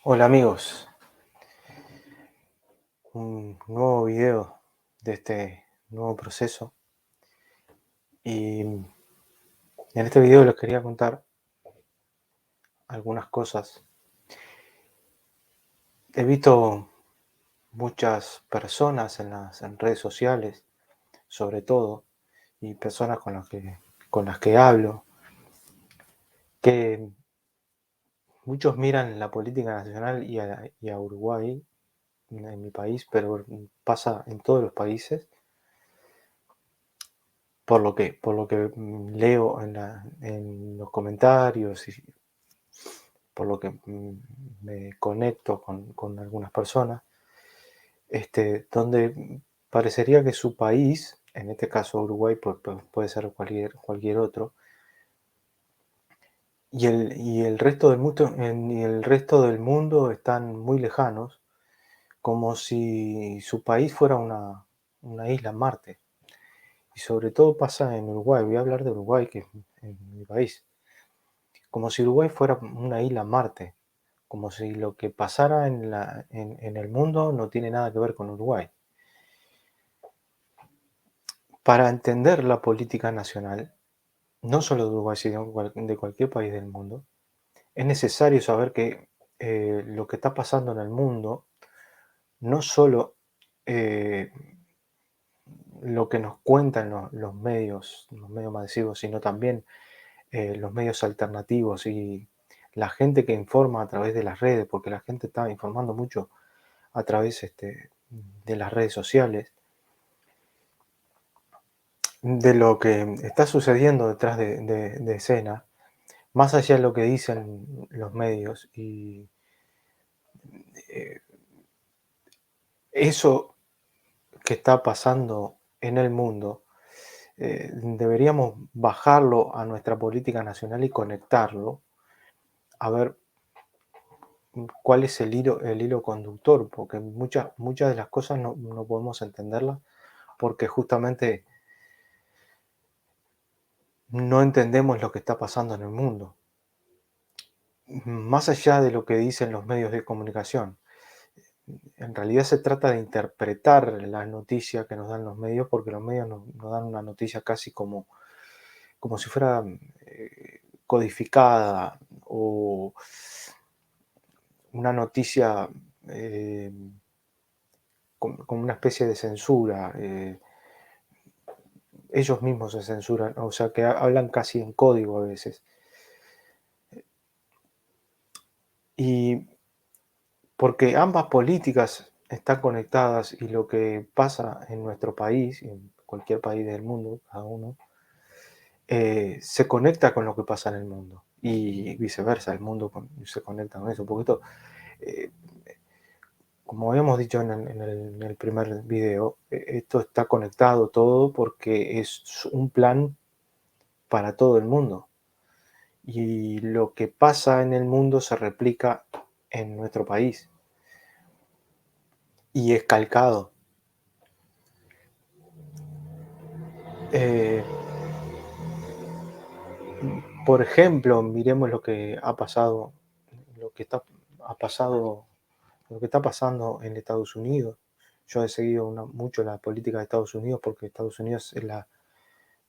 Hola amigos, un nuevo video de este nuevo proceso y en este video les quería contar algunas cosas. He visto muchas personas en redes sociales, sobre todo, y personas con las que hablo, que muchos miran la política nacional y a Uruguay, en mi país, pero pasa en todos los países, por lo que leo en los comentarios y por lo que me conecto con algunas personas, donde parecería que su país, en este caso Uruguay, puede ser cualquier otro, y el resto del mundo están muy lejanos, como si su país fuera una isla en Marte. Y sobre todo pasa en Uruguay, voy a hablar de Uruguay, que es mi país, como si Uruguay fuera una isla en Marte, como si lo que pasara en el mundo no tiene nada que ver con Uruguay. Para entender la política nacional, no solo de Uruguay, sino de cualquier país del mundo, es necesario saber que lo que está pasando en el mundo, no solo eh, lo que nos cuentan los medios masivos, sino también los medios alternativos y la gente que informa a través de las redes, porque la gente está informando mucho a través de las redes sociales, de lo que está sucediendo detrás de escena, más allá de lo que dicen los medios. Y eh, eso que está pasando en el mundo, deberíamos bajarlo a nuestra política nacional y conectarlo a ver cuál es el hilo conductor, porque muchas de las cosas no podemos entenderlas porque justamente no entendemos lo que está pasando en el mundo, más allá de lo que dicen los medios de comunicación. En realidad se trata de interpretar la noticia que nos dan los medios, porque los medios nos dan una noticia casi como si fuera codificada, o una noticia eh, con una especie de censura. Ellos mismos se censuran, o sea que hablan casi en código a veces. Y porque ambas políticas están conectadas, y lo que pasa en nuestro país, y en cualquier país del mundo, cada uno, se conecta con lo que pasa en el mundo, y viceversa, el mundo se conecta con eso, porque esto, eh, como habíamos dicho en el primer video, esto está conectado todo porque es un plan para todo el mundo, y lo que pasa en el mundo se replica en nuestro país, y es calcado. Eh, por ejemplo, miremos ha pasado, lo que está pasando en Estados Unidos. Yo he seguido mucho la política de Estados Unidos porque Estados Unidos es la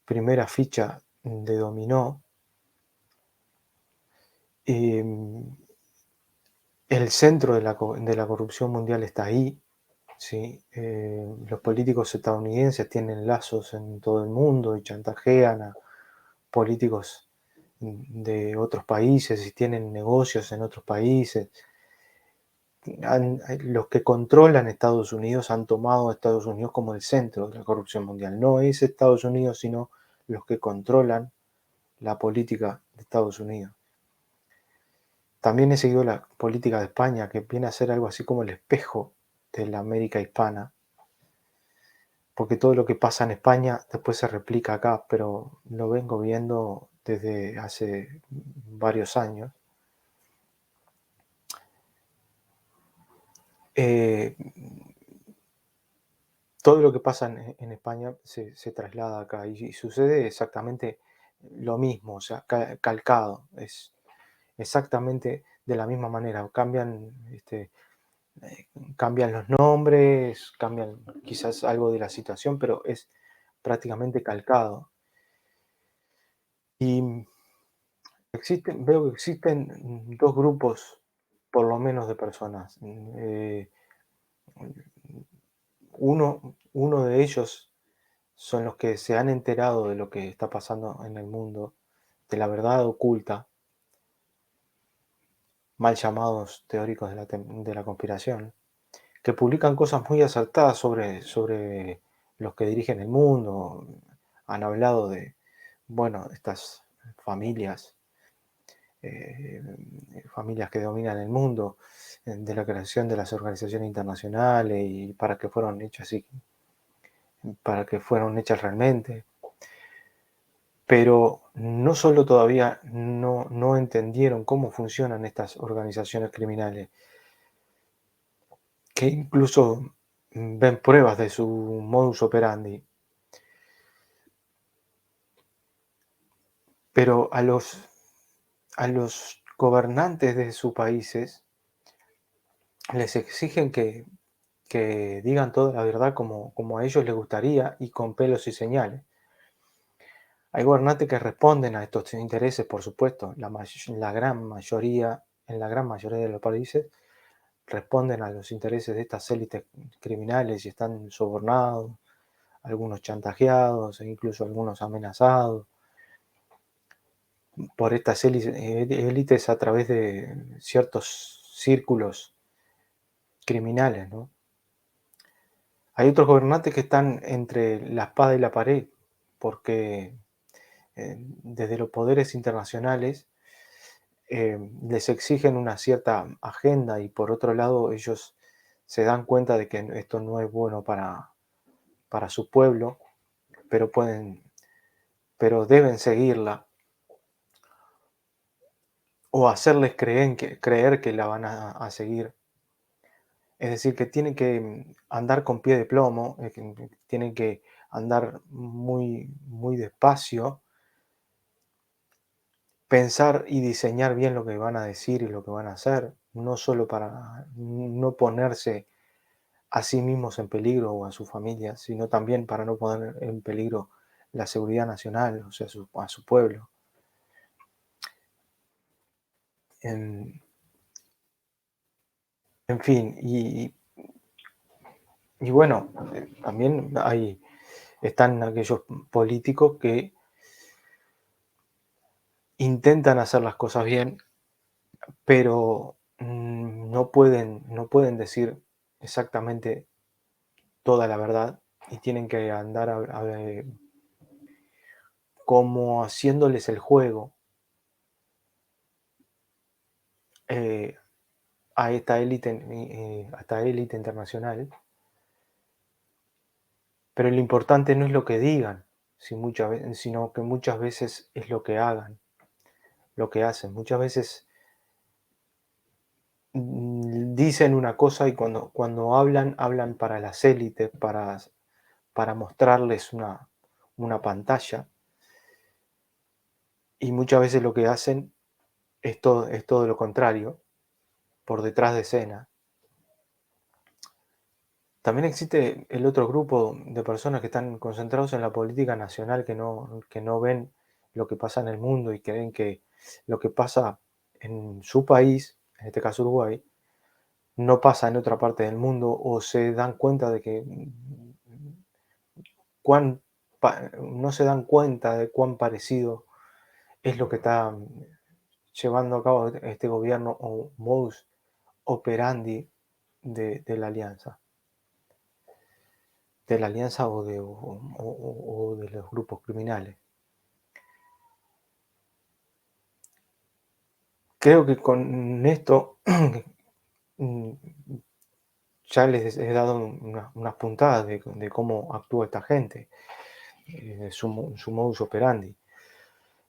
primera ficha de dominó. Em, el centro de la corrupción mundial está ahí, ¿sí? Los políticos estadounidenses tienen lazos en todo el mundo y chantajean a políticos de otros países y tienen negocios en otros países. Los que controlan Estados Unidos han tomado a Estados Unidos como el centro de la corrupción mundial. No es Estados Unidos, sino los que controlan la política de Estados Unidos. También he seguido la política de España, que viene a ser algo así como el espejo de la América hispana, porque todo lo que pasa en España después se replica acá, pero lo vengo viendo desde hace varios años. Eh, Todo lo que pasa en España se traslada acá, y sucede exactamente lo mismo, o sea, calcado. Es exactamente de la misma manera, cambian, eh, cambian los nombres, cambian quizás algo de la situación, pero es prácticamente calcado. Y veo que existen dos grupos, por lo menos, de personas. Uno de ellos son los que se han enterado de lo que está pasando en el mundo, de la verdad oculta, mal llamados teóricos de la conspiración, que publican cosas muy acertadas sobre los que dirigen el mundo. Han hablado de, bueno, estas familias, eh, familias que dominan el mundo, de la creación de las organizaciones internacionales y para que fueron hechas así, para que fueron hechas realmente. Pero no solo todavía no entendieron cómo funcionan estas organizaciones criminales, que incluso ven pruebas de su modus operandi, pero a los gobernantes de sus países les exigen que digan toda la verdad como a ellos les gustaría y con pelos y señales. Hay gobernantes que responden a estos intereses, por supuesto, la gran mayoría, en la gran mayoría de los países, responden a los intereses de estas élites criminales y están sobornados, algunos chantajeados e incluso algunos amenazados por estas élites a través de ciertos círculos criminales, ¿no? Hay otros gobernantes que están entre la espada y la pared, porque desde los poderes internacionales les exigen una cierta agenda y por otro lado ellos se dan cuenta de que esto no es bueno para su pueblo, pero pero deben seguirla o hacerles creer que la van a seguir. Es decir, que tienen que andar con pie de plomo, que tienen que andar muy, muy despacio, pensar y diseñar bien lo que van a decir y lo que van a hacer, no solo para no ponerse a sí mismos en peligro o a su familia, sino también para no poner en peligro la seguridad nacional, o sea, a su pueblo. En, en fin, y bueno, también están aquellos políticos que intentan hacer las cosas bien, pero no pueden decir exactamente toda la verdad y tienen que andar como haciéndoles el juego eh, a esta élite internacional, pero lo importante no es lo que digan, sino que muchas veces es lo que hagan, lo que hacen. Muchas veces dicen una cosa y cuando hablan para las élites, para mostrarles una pantalla, y muchas veces lo que hacen es todo lo contrario, por detrás de escena. También existe el otro grupo de personas que están concentrados en la política nacional, que no ven lo que pasa en el mundo y que ven que lo que pasa en su país, en este caso Uruguay, no pasa en otra parte del mundo o se dan cuenta de que no se dan cuenta de cuán parecido es lo que está llevando a cabo este gobierno o modus operandi de la alianza. De la alianza o de los grupos criminales. Creo que con esto mm, ya les he dado unas puntadas de cómo actúa esta gente, su modus operandi.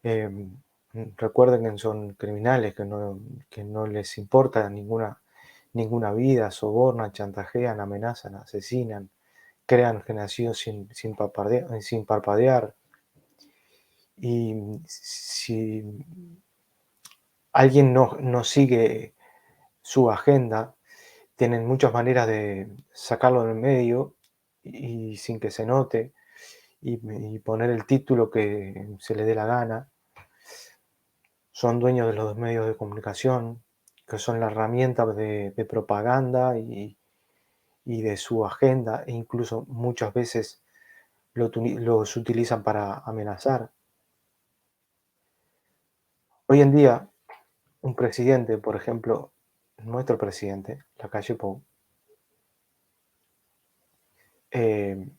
Em, Recuerden que son criminales, que no les importa ninguna vida, sobornan, chantajean, amenazan, asesinan, crean genocidio sin parpadear. Y si alguien no sigue su agenda, tienen muchas maneras de sacarlo del medio y sin que se note y poner el título que se le dé la gana. Son dueños de los medios de comunicación, que son la herramienta de propaganda y de su agenda, e incluso muchas veces los utilizan para amenazar. Hoy en día, un presidente, por ejemplo, nuestro presidente, Lacalle Pou, eh,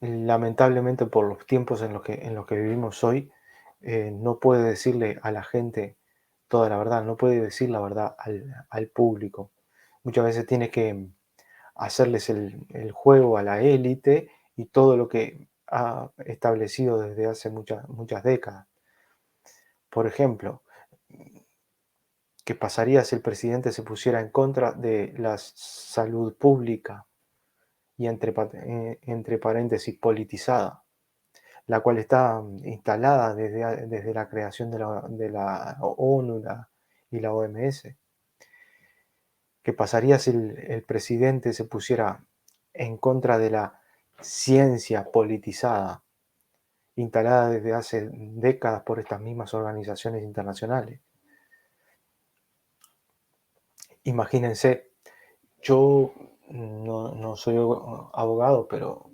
lamentablemente por los tiempos en los que vivimos hoy, no puede decirle a la gente toda la verdad, no puede decir la verdad al público. Muchas veces tiene que hacerles el juego a la élite y todo lo que ha establecido desde hace muchas décadas. Por ejemplo, ¿qué pasaría si el presidente se pusiera en contra de la salud pública y entre paréntesis politizada, la cual está instalada desde la creación de la ONU y la OMS? ¿Qué pasaría si el presidente se pusiera en contra de la ciencia politizada, instalada desde hace décadas por estas mismas organizaciones internacionales? Imagínense, yo no soy abogado, pero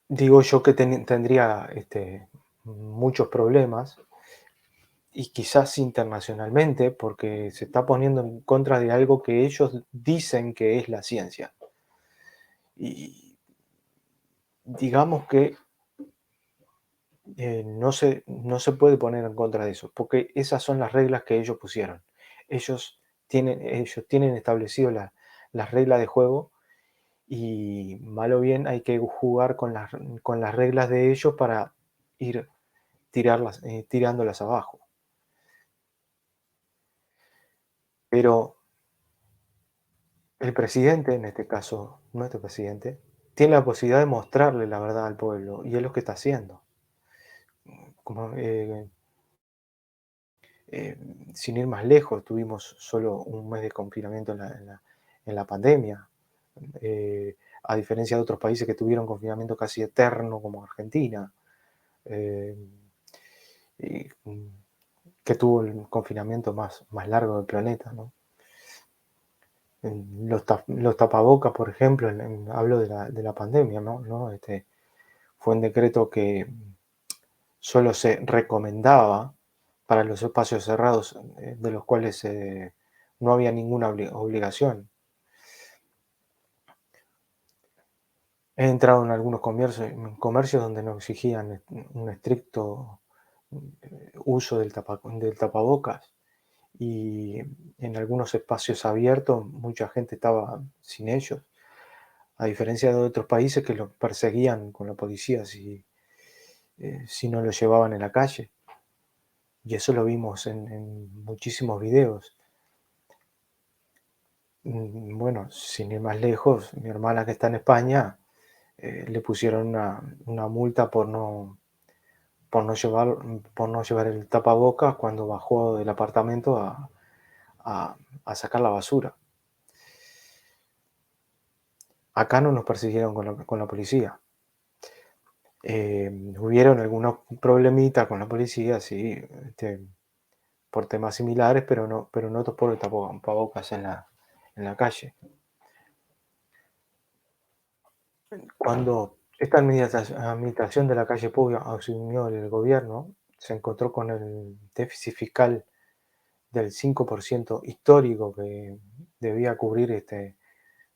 digo yo que tendría muchos problemas y quizás internacionalmente porque se está poniendo en contra de algo que ellos dicen que es la ciencia. Y digamos que no se puede poner en contra de eso, porque esas son las reglas que ellos pusieron. Ellos tienen establecido las reglas de juego y mal o bien hay que jugar con las reglas de ellos para ir tirándolas abajo. Pero el presidente, en este caso nuestro presidente, tiene la posibilidad de mostrarle la verdad al pueblo y es lo que está haciendo. Como, eh, sin ir más lejos, tuvimos solo un mes de confinamiento en la pandemia, a diferencia de otros países que tuvieron confinamiento casi eterno como Argentina, eh, y, que tuvo el confinamiento más largo del planeta, ¿no? Los tapabocas, por ejemplo, hablo de la pandemia, ¿no? Fue un decreto que solo se recomendaba para los espacios cerrados, de los cuales no había ninguna obligación. He entrado en algunos comercios donde nos exigían un estricto uso del tapabocas y en algunos espacios abiertos mucha gente estaba sin ellos, a diferencia de otros países que los perseguían con la policía si no lo llevaban en la calle. Y eso lo vimos en muchísimos videos. Bueno, sin ir más lejos, mi hermana que está en España, le pusieron una multa por no llevar el tapabocas cuando bajó del apartamento a, a sacar la basura. Acá no nos persiguieron con la policía. Hubieron algunos problemitas con la policía, sí, por temas similares, pero no por el tapabocas en la calle. Cuando esta administración de la calle Pou asumió el gobierno, se encontró con el déficit fiscal del 5% histórico que debía cubrir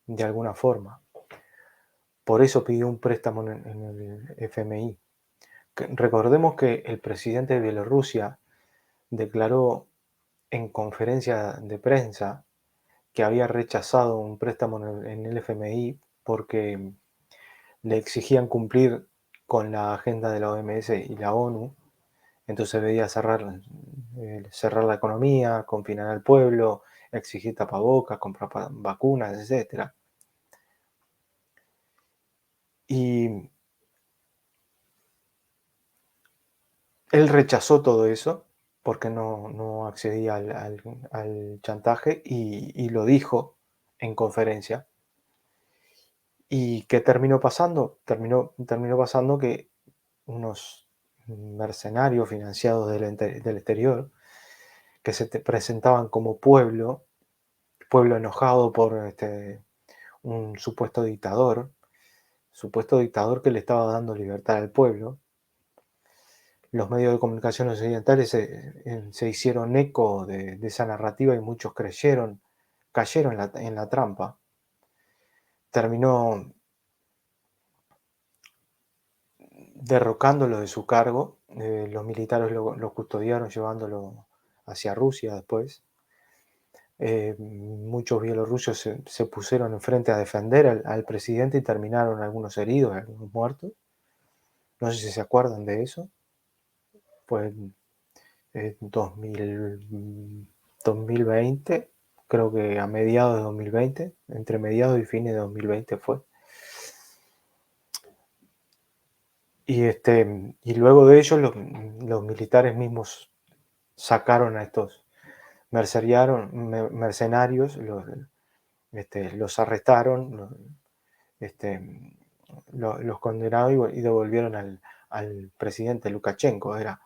de alguna forma. Por eso pidió un préstamo en el FMI. Recordemos que el presidente de Bielorrusia declaró en conferencia de prensa que había rechazado un préstamo en el FMI porque le exigían cumplir con la agenda de la OMS y la ONU, entonces debía cerrar la economía, confinar al pueblo, exigir tapabocas, comprar vacunas, etc. Y Él rechazó todo eso porque no accedía al chantaje y lo dijo en conferencia. ¿Y qué terminó pasando? Terminó pasando que unos mercenarios financiados del exterior, que presentaban como pueblo enojado por un supuesto dictador que le estaba dando libertad al pueblo. Los medios de comunicación occidentales se hicieron eco de esa narrativa y muchos cayeron en la trampa. Terminó derrocándolo de su cargo. Los militares lo custodiaron llevándolo hacia Rusia después. Muchos bielorrusos se pusieron enfrente a defender al presidente y terminaron algunos heridos, algunos muertos. No sé si se acuerdan de eso. Fue en 2020, creo que a mediados de 2020, entre mediados y fines de 2020 fue. Y luego de ello los militares mismos sacaron a estos mercenarios, los arrestaron, este, los condenaron y devolvieron al presidente Lukashenko, era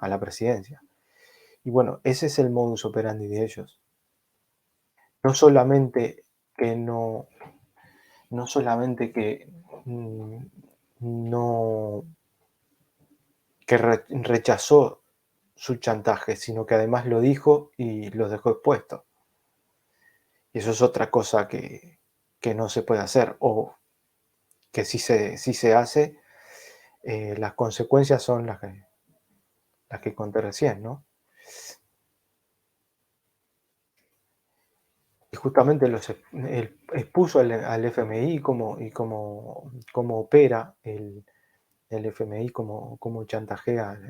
a la presidencia. Y bueno, ese es el modus operandi de ellos. No solamente que no solamente que mm, no rechazó su chantaje, sino que además lo dijo y los dejó expuestos. Y eso es otra cosa que no se puede hacer, o que si se hace, las consecuencias son las que conté recién, ¿no? Y justamente él expuso al FMI cómo opera el FMI, cómo chantajea,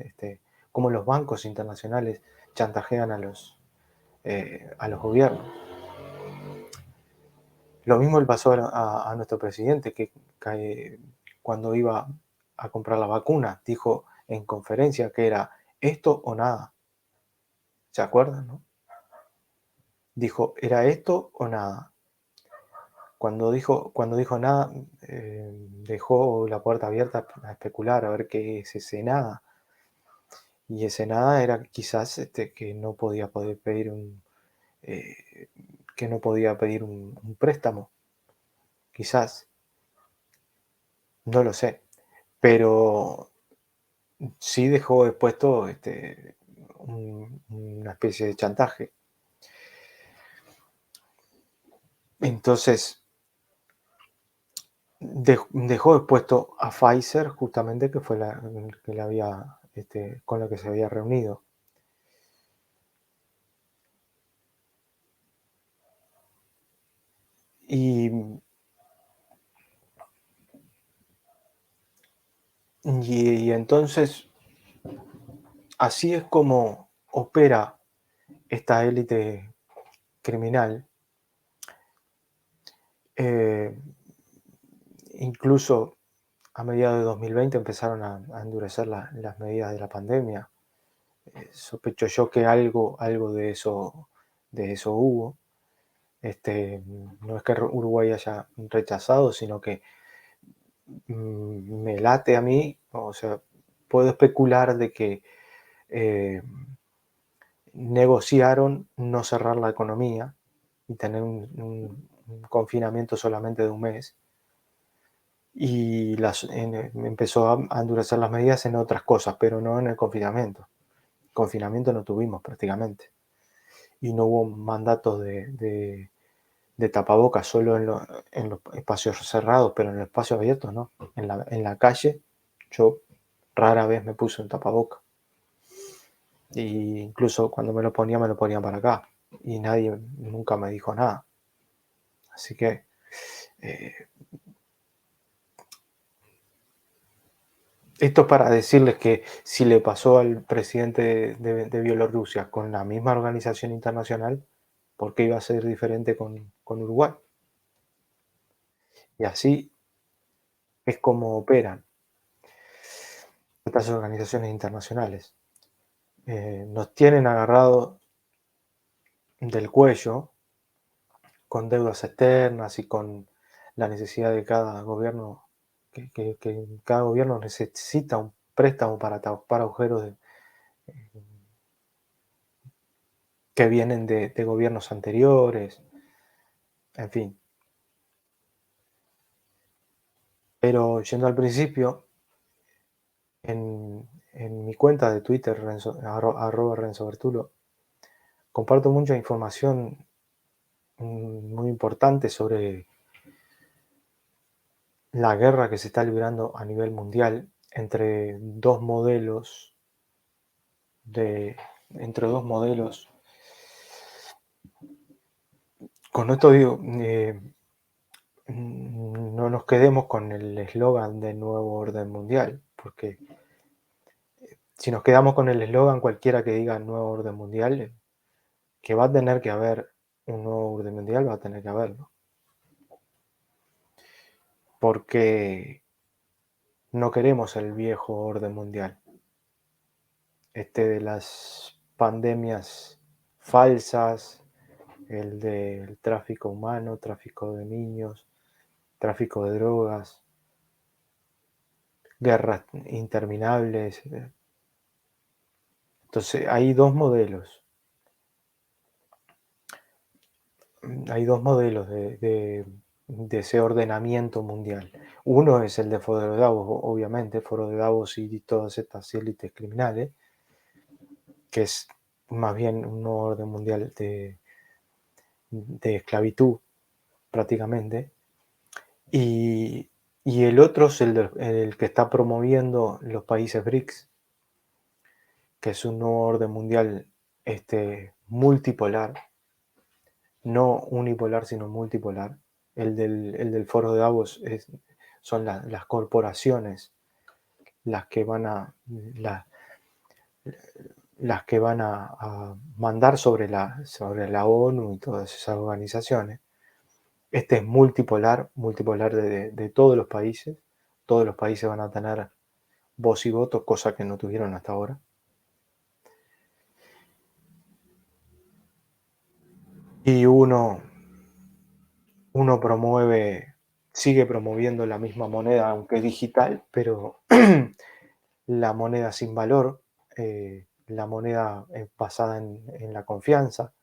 cómo los bancos internacionales chantajean a los gobiernos. Lo mismo le pasó a nuestro presidente, que cuando iba a comprar la vacuna, dijo en conferencia que era esto o nada. ¿Se acuerdan, no? Dijo, era esto o nada. Cuando dijo nada, dejó la puerta abierta a especular, a ver qué es ese nada. Y ese nada era quizás que no podía poder pedir eh, que no podía pedir un préstamo, quizás, no lo sé. Pero sí dejó expuesto una especie de chantaje. Entonces, dejó expuesto a Pfizer, justamente, que fue con la que se había reunido. Y, y entonces, así es como opera esta élite criminal. Eh, Incluso a mediados de 2020 empezaron a endurecer las medidas de la pandemia. Sospecho yo que algo de eso hubo. No es que Uruguay haya rechazado, sino que me late a mí, o sea, puedo especular de que eh, negociaron no cerrar la economía y tener un confinamiento solamente de un mes. Y empezó a endurecer las medidas en otras cosas, pero no en el confinamiento. Confinamiento no tuvimos prácticamente. Y no hubo mandatos de tapabocas solo en los espacios cerrados, pero en los espacios abiertos no. En la calle yo rara vez me puse un tapaboca. Y incluso cuando me lo ponía para acá. Y nadie nunca me dijo nada. Así que eh, esto es para decirles que si le pasó al presidente de Bielorrusia con la misma organización internacional, ¿por qué iba a ser diferente con Uruguay? Y así es como operan. estas organizaciones internacionales. Nos tienen agarrados del cuello con deudas externas y con la necesidad de cada gobierno, que cada gobierno necesita un préstamo para tapar agujeros que vienen de gobiernos anteriores, en fin. Pero yendo al principio, en mi cuenta de Twitter, Renzo Bertulo, comparto mucha información muy importante sobre la guerra que se está librando a nivel mundial entre dos modelos de entre dos modelos. Con esto digo, no nos quedemos con el eslogan del nuevo orden mundial, porque si nos quedamos con el eslogan, cualquiera que diga nuevo orden mundial, que va a tener que haber un nuevo orden mundial, va a tener que haberlo, porque no queremos el viejo orden mundial, de las pandemias falsas, el del tráfico humano, tráfico de niños, tráfico de drogas, guerras interminables. Entonces, hay dos modelos de ese ordenamiento mundial. Uno es el de Foro de Davos, obviamente, Foro de Davos y todas estas élites criminales, que es más bien un nuevo orden mundial de esclavitud, prácticamente. Y el otro es el que está promoviendo los países BRICS, que es un nuevo orden mundial multipolar, no unipolar, sino multipolar. El del Foro de Davos son las corporaciones las que van las que van a mandar sobre la ONU y todas esas organizaciones. Este es multipolar, multipolar de todos los países van a tener voz y voto, cosa que no tuvieron hasta ahora. Y uno sigue promoviendo la misma moneda, aunque digital, pero la moneda sin valor, la moneda basada en la confianza,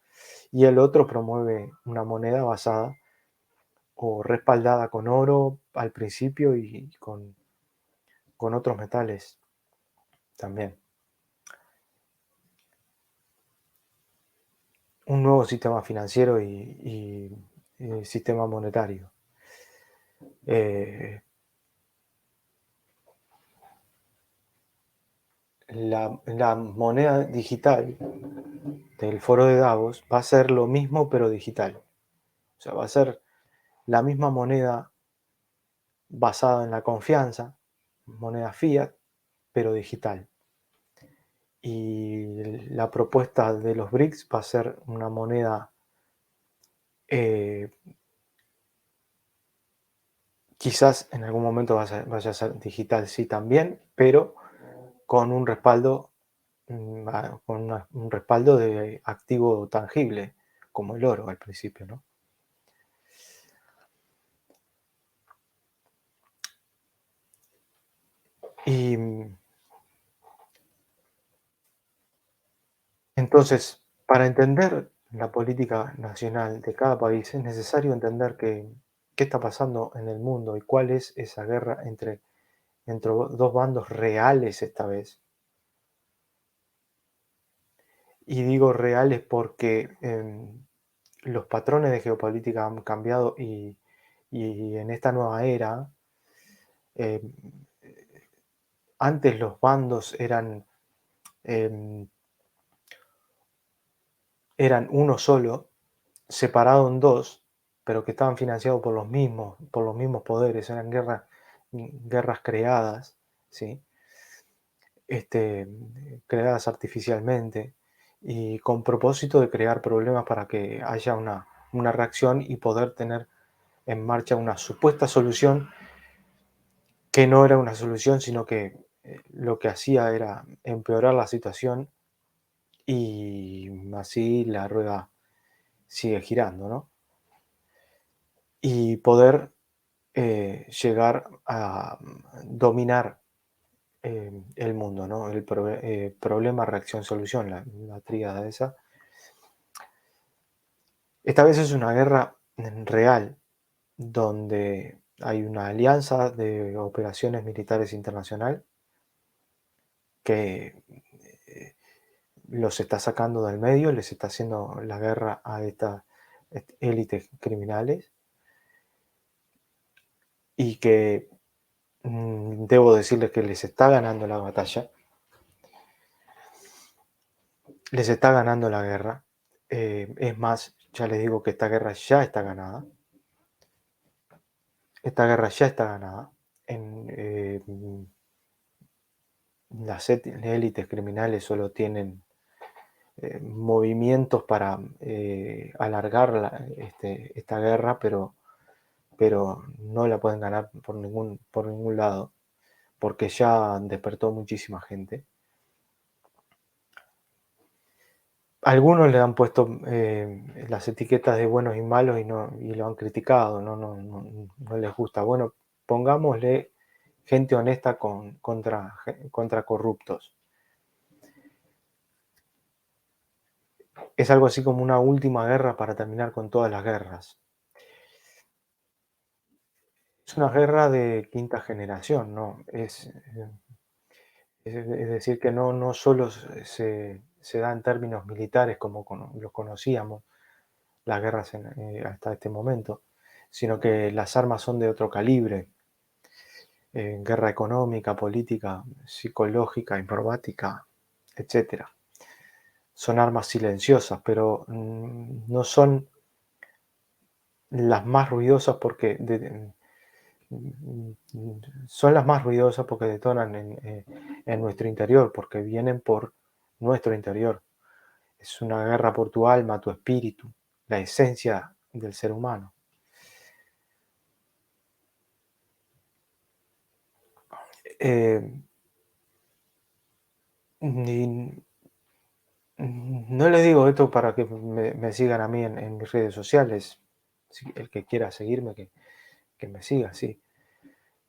y el otro promueve una moneda basada o respaldada con oro al principio y con otros metales también. Un nuevo sistema financiero y sistema monetario. La moneda digital del Foro de Davos va a ser lo mismo pero digital. O sea, va a ser la misma moneda basada en la confianza, moneda fiat, pero digital. Y la propuesta de los BRICS va a ser una moneda, quizás en algún momento vaya a ser digital, sí también, pero con un respaldo, un respaldo de activo tangible, como el oro al principio, ¿no? Y entonces, para entender la política nacional de cada país, es necesario entender qué está pasando en el mundo y cuál es esa guerra entre dos bandos reales esta vez. Y digo reales porque los patrones de geopolítica han cambiado y en esta nueva era, eh, antes los bandos em, eran uno solo, separado en dos, pero que estaban financiados por los mismos poderes, eran guerras creadas, ¿sí? este, Creadas artificialmente y con propósito de crear problemas para que haya una reacción y poder tener en marcha una supuesta solución que no era una solución, sino que lo que hacía era empeorar la situación y así la rueda sigue girando, ¿no? Y poder llegar a dominar el mundo, ¿no? Problema, reacción, solución, la tríada esa. Esta vez es una guerra real, donde hay una alianza de operaciones militares internacional que los está sacando del medio, les está haciendo la guerra a estas élites criminales y que debo decirles que les está ganando la batalla, les está ganando la guerra. Es más, ya les digo que esta guerra ya está ganada. Esta guerra ya está ganada. Las élites criminales solo tienen movimientos para alargar esta guerra, pero no la pueden ganar por ningún lado, porque ya despertó muchísima gente. Algunos le han puesto las etiquetas de buenos y malos y lo han criticado, no les gusta. Bueno, pongámosle gente honesta contra corruptos. Es algo así como una última guerra para terminar con todas las guerras. Es una guerra de quinta generación, ¿no? Es decir, que no solo se da en términos militares como los conocíamos, las guerras hasta este momento, sino que las armas son de otro calibre, guerra económica, política, psicológica, informática, etcétera. Son armas silenciosas, pero no son las más ruidosas son las más ruidosas porque detonan en nuestro interior, porque vienen por nuestro interior. Es una guerra por tu alma, tu espíritu, la esencia del ser humano. Eh, y no les digo esto para que me sigan a mí en mis redes sociales. El que quiera seguirme, que me siga, sí.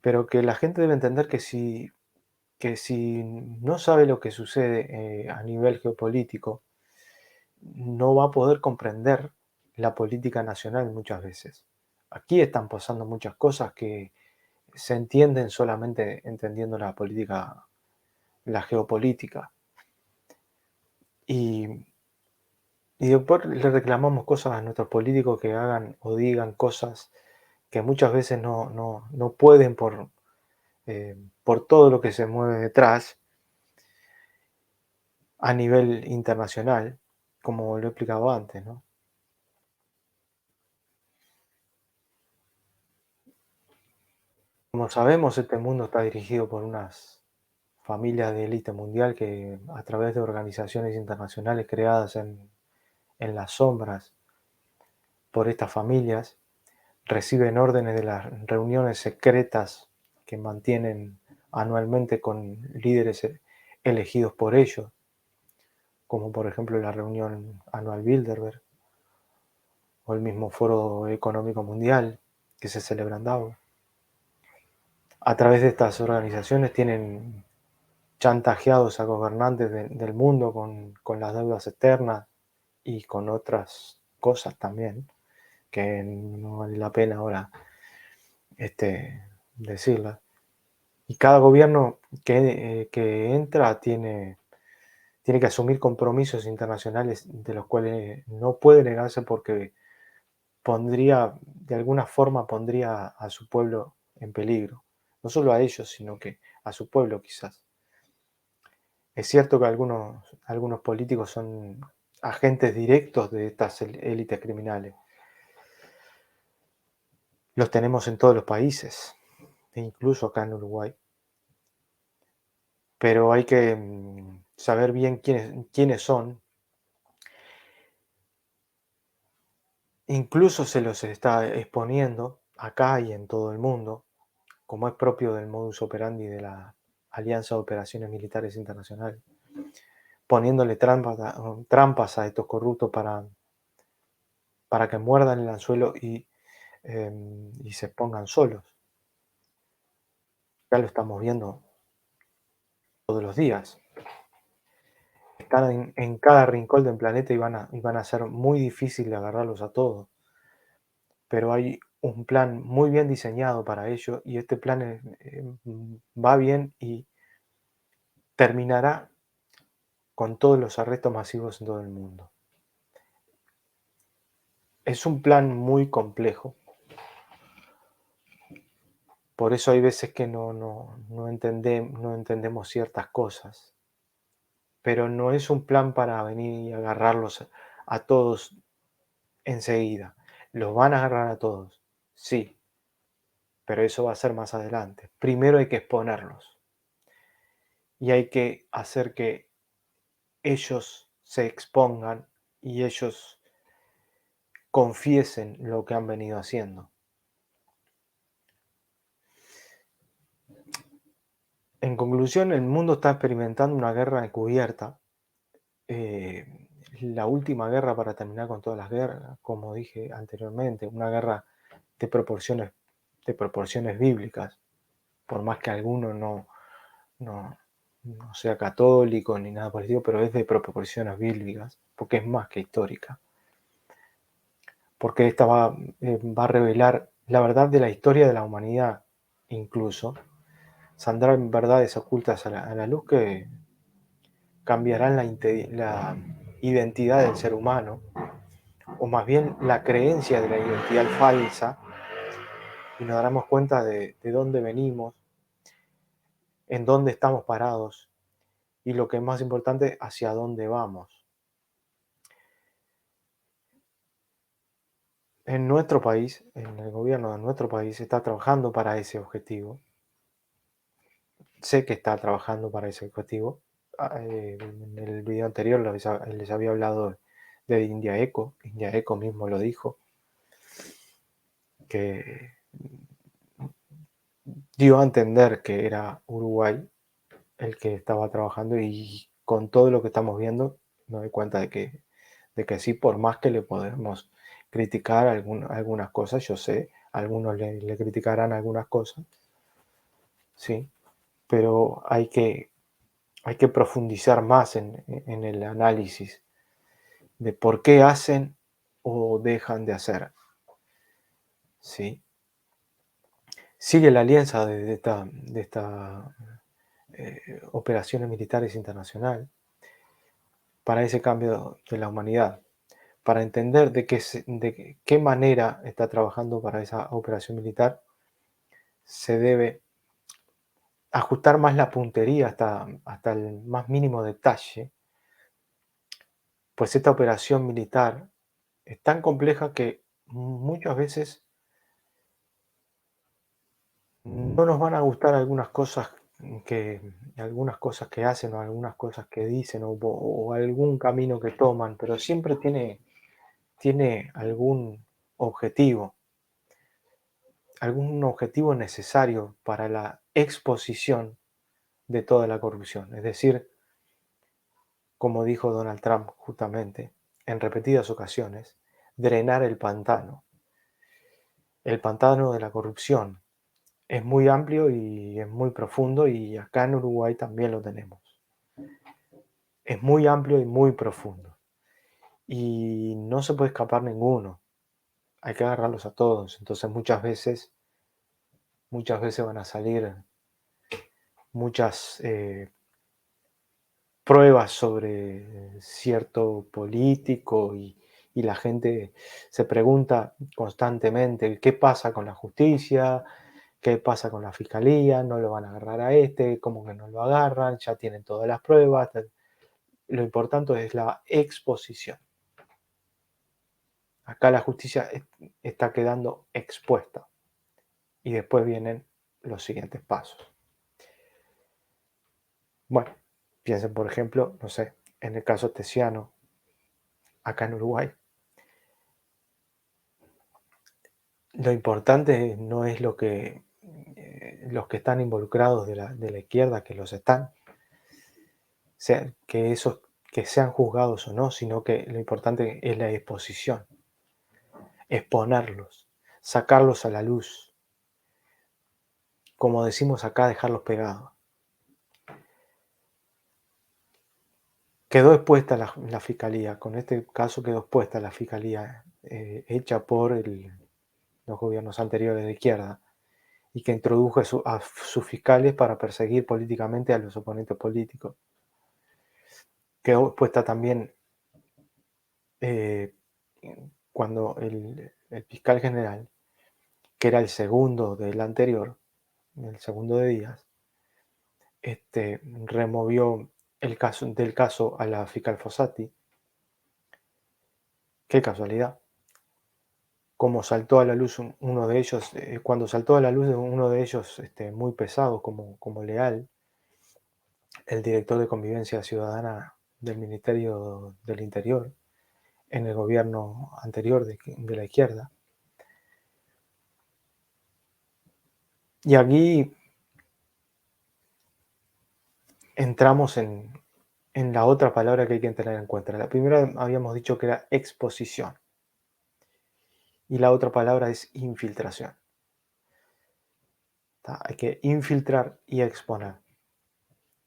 Pero que la gente debe entender que si no sabe lo que sucede a nivel geopolítico, no va a poder comprender la política nacional muchas veces. Aquí están pasando muchas cosas que se entienden solamente entendiendo la política, la geopolítica. Y, y después le reclamamos cosas a nuestros políticos que hagan o digan cosas que muchas veces no pueden por todo lo que se mueve detrás a nivel internacional, como lo he explicado antes, ¿no? Como sabemos, este mundo está dirigido por unas familias de élite mundial que a través de organizaciones internacionales creadas en las sombras por estas familias reciben órdenes de las reuniones secretas que mantienen anualmente con líderes elegidos por ellos, como por ejemplo la reunión anual Bilderberg o el mismo Foro Económico Mundial que se celebra en Davos. A través de estas organizaciones tienen chantajeados a gobernantes del mundo con las deudas externas y con otras cosas también, que no vale la pena ahora decirlas. Y cada gobierno que entra tiene que asumir compromisos internacionales de los cuales no puede negarse porque de alguna forma pondría a su pueblo en peligro. No solo a ellos, sino que a su pueblo quizás. Es cierto que algunos políticos son agentes directos de estas élites criminales. Los tenemos en todos los países, e incluso acá en Uruguay. Pero hay que saber bien quiénes son. Incluso se los está exponiendo acá y en todo el mundo, como es propio del modus operandi de la Alianza de Operaciones Militares Internacionales, poniéndole trampas a estos corruptos para que muerdan el anzuelo y se pongan solos. Ya lo estamos viendo todos los días. Están en cada rincón del planeta y van a ser muy difícil de agarrarlos a todos, pero hay un plan muy bien diseñado para ello y este plan va bien y terminará con todos los arrestos masivos en todo el mundo. Es un plan muy complejo, por eso hay veces que no entendemos ciertas cosas, pero no es un plan para venir y agarrarlos a todos enseguida. Los van a agarrar a todos, sí, pero eso va a ser más adelante. Primero hay que exponerlos y hay que hacer que ellos se expongan y ellos confiesen lo que han venido haciendo. En conclusión, el mundo está experimentando una guerra encubierta. La última guerra para terminar con todas las guerras, como dije anteriormente, una guerra de proporciones, de proporciones bíblicas, por más que alguno no, no sea católico ni nada por el estilo, pero es de proporciones bíblicas, porque es más que histórica, porque esta va a revelar la verdad de la historia de la humanidad, incluso, saldrán verdades ocultas a la luz que cambiarán la identidad del ser humano, o más bien la creencia de la identidad falsa, y nos daremos cuenta de dónde venimos, en dónde estamos parados, y lo que es más importante, hacia dónde vamos. En nuestro país, en el gobierno de nuestro país, está trabajando para ese objetivo. Sé que está trabajando para ese objetivo. En el video anterior les había hablado de India Eco. India Eco mismo lo dijo, que dio a entender que era Uruguay el que estaba trabajando, y con todo lo que estamos viendo me doy cuenta de que sí, por más que le podemos criticar algunas cosas, yo sé, algunos le criticarán algunas cosas, sí, pero hay que profundizar más en el análisis de por qué hacen o dejan de hacer, ¿sí? Sigue la alianza de esta operaciones militares internacional para ese cambio de la humanidad, para entender de qué manera está trabajando para esa operación militar. Se debe ajustar más la puntería hasta el más mínimo detalle, pues esta operación militar es tan compleja que muchas veces no nos van a gustar algunas cosas que hacen, o algunas cosas que dicen, o algún camino que toman, pero siempre tiene algún objetivo necesario para la exposición de toda la corrupción. Es decir, como dijo Donald Trump justamente en repetidas ocasiones, drenar el pantano de la corrupción. Es muy amplio y es muy profundo, y acá en Uruguay también lo tenemos. Es muy amplio y muy profundo. Y no se puede escapar ninguno. Hay que agarrarlos a todos. Entonces muchas veces van a salir muchas pruebas sobre cierto político, y la gente se pregunta constantemente qué pasa con la justicia, qué pasa con la fiscalía, no lo van a agarrar a este, cómo que no lo agarran, ya tienen todas las pruebas. Lo importante es la exposición. Acá la justicia está quedando expuesta y después vienen los siguientes pasos. Bueno, piensen por ejemplo, no sé, en el caso Tessiano, acá en Uruguay. Lo importante no es los que están involucrados de la izquierda, que los están, que esos que sean juzgados o no, sino que lo importante es la exposición, exponerlos, sacarlos a la luz, como decimos acá, dejarlos pegados. Quedó expuesta la fiscalía, con este caso quedó expuesta la fiscalía hecha por los gobiernos anteriores de izquierda y que introdujo a sus fiscales para perseguir políticamente a los oponentes políticos. Quedó expuesta también eh, cuando el fiscal general, que era el segundo del anterior, el segundo de Díaz, removió del caso a la fiscal Fossati. Qué casualidad. Como saltó a la luz uno de ellos, cuando saltó a la luz uno de ellos muy pesado como Leal, el director de Convivencia Ciudadana del Ministerio del Interior, en el gobierno anterior de la izquierda. Y aquí entramos en la otra palabra que hay que tener en cuenta. La primera habíamos dicho que era exposición y la otra palabra es infiltración. ¿Tá? Hay que infiltrar y exponer.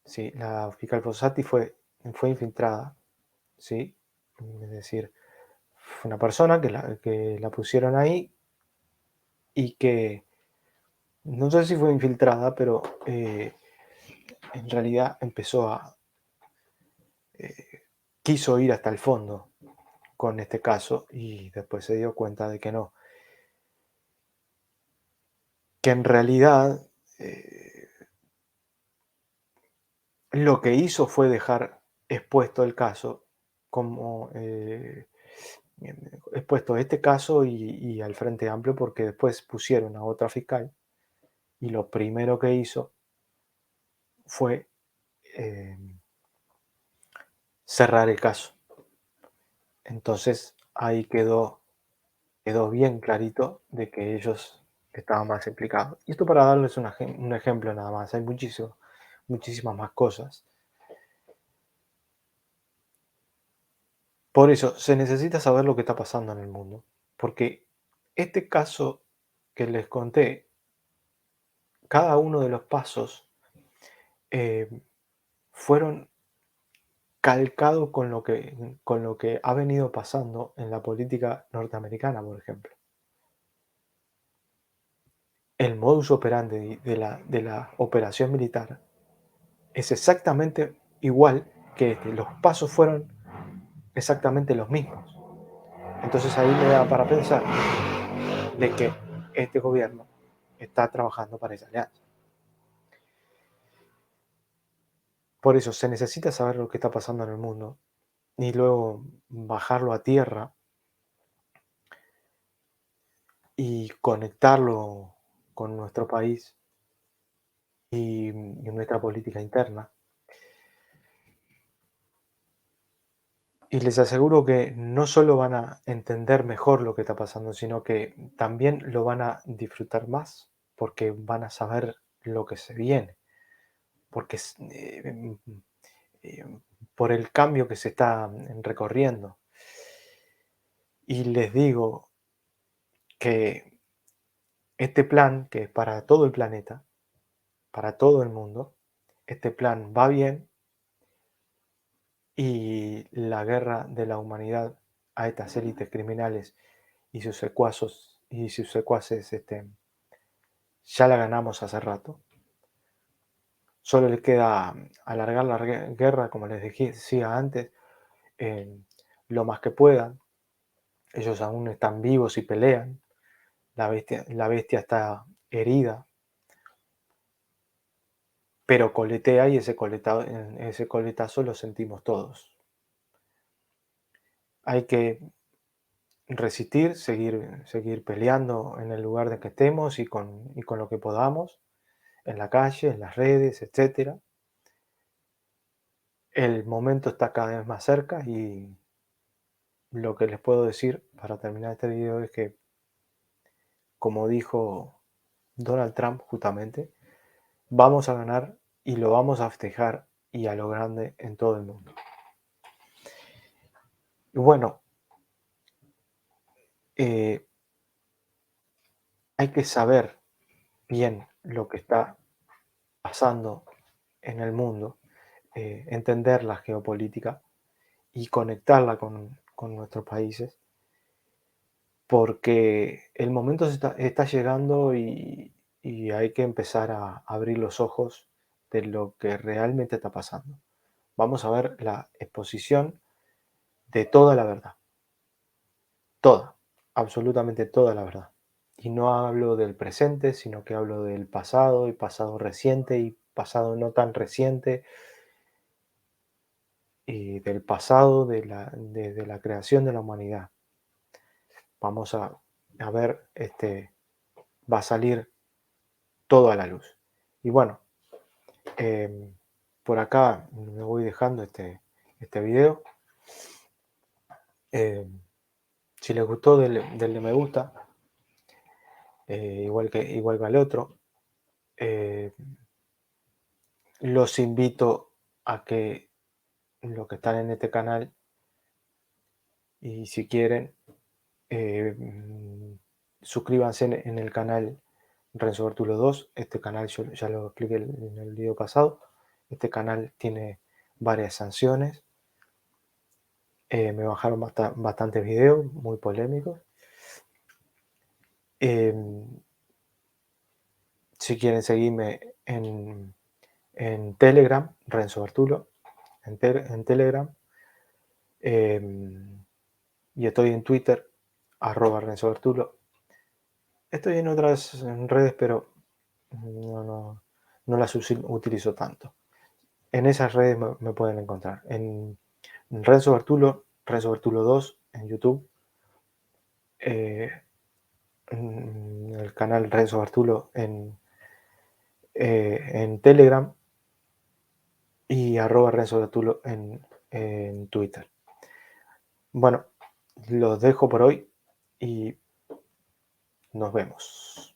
¿Sí? La fiscal Fossati fue infiltrada, ¿sí? Es decir, fue una persona que la pusieron ahí y que no sé si fue infiltrada, pero en realidad quiso ir hasta el fondo con este caso y después se dio cuenta de que no, que en realidad lo que hizo fue dejar expuesto el caso como expuesto este caso y al Frente Amplio porque después pusieron a otra fiscal y lo primero que hizo fue eh, cerrar el caso. Entonces ahí quedó bien clarito de que ellos estaban más implicados. Y esto para darles un ejemplo nada más, hay muchísimas más cosas. Por eso, se necesita saber lo que está pasando en el mundo, porque este caso que les conté, cada uno de los pasos eh, fueron calcados con lo que ha venido pasando en la política norteamericana, por ejemplo. El modus operandi de la operación militar es exactamente igual que este. Los pasos fueron exactamente los mismos. Entonces ahí me da para pensar de que este gobierno está trabajando para esa alianza. Por eso se necesita saber lo que está pasando en el mundo y luego bajarlo a tierra y conectarlo con nuestro país y nuestra política interna. Y les aseguro que no solo van a entender mejor lo que está pasando, sino que también lo van a disfrutar más, porque van a saber lo que se viene, porque eh, por el cambio que se está recorriendo. Y les digo que este plan, que es para todo el planeta, para todo el mundo, este plan va bien y la guerra de la humanidad a estas élites criminales y sus secuaces ya la ganamos hace rato. Solo les queda alargar la guerra, como les decía antes, eh, lo más que puedan. Ellos aún están vivos y pelean. La bestia está herida, pero coletea y ese coletazo lo sentimos todos. Hay que resistir, seguir peleando en el lugar de que estemos y con lo que podamos, en la calle, en las redes, etcétera. El momento está cada vez más cerca y lo que les puedo decir para terminar este video es que, como dijo Donald Trump justamente, vamos a ganar y lo vamos a festejar y a lo grande en todo el mundo. Y bueno, eh, hay que saber bien lo que está pasando en el mundo, entender la geopolítica y conectarla con nuestros países, porque el momento está llegando y hay que empezar a abrir los ojos de lo que realmente está pasando. Vamos a ver la exposición de toda la verdad, toda, absolutamente toda la verdad. Y no hablo del presente, sino que hablo del pasado y pasado reciente y pasado no tan reciente y del pasado desde la creación de la humanidad. Vamos a ver, va a salir todo a la luz. Y bueno, em, por acá me voy dejando este video. Em, si les gustó, denle me gusta, igual que al otro. Eh, los invito a que los que están en este canal y si quieren, suscríbanse en el canal Renzo Bertulo 2. Este canal yo ya lo expliqué en el video pasado. Este canal tiene varias sanciones. Me bajaron bastantes videos muy polémicos. Em, si quieren seguirme en Telegram, Renzo Bertulo, en Telegram. em, y estoy en Twitter, @Renzo Bertulo. Estoy en otras redes, pero no las utilizo tanto. En esas redes me pueden encontrar. En Renzo Bertulo 2 en YouTube, eh, el canal Renzo Bertulo en Telegram y @Renzo Bertulo en Twitter. Bueno, los dejo por hoy y nos vemos.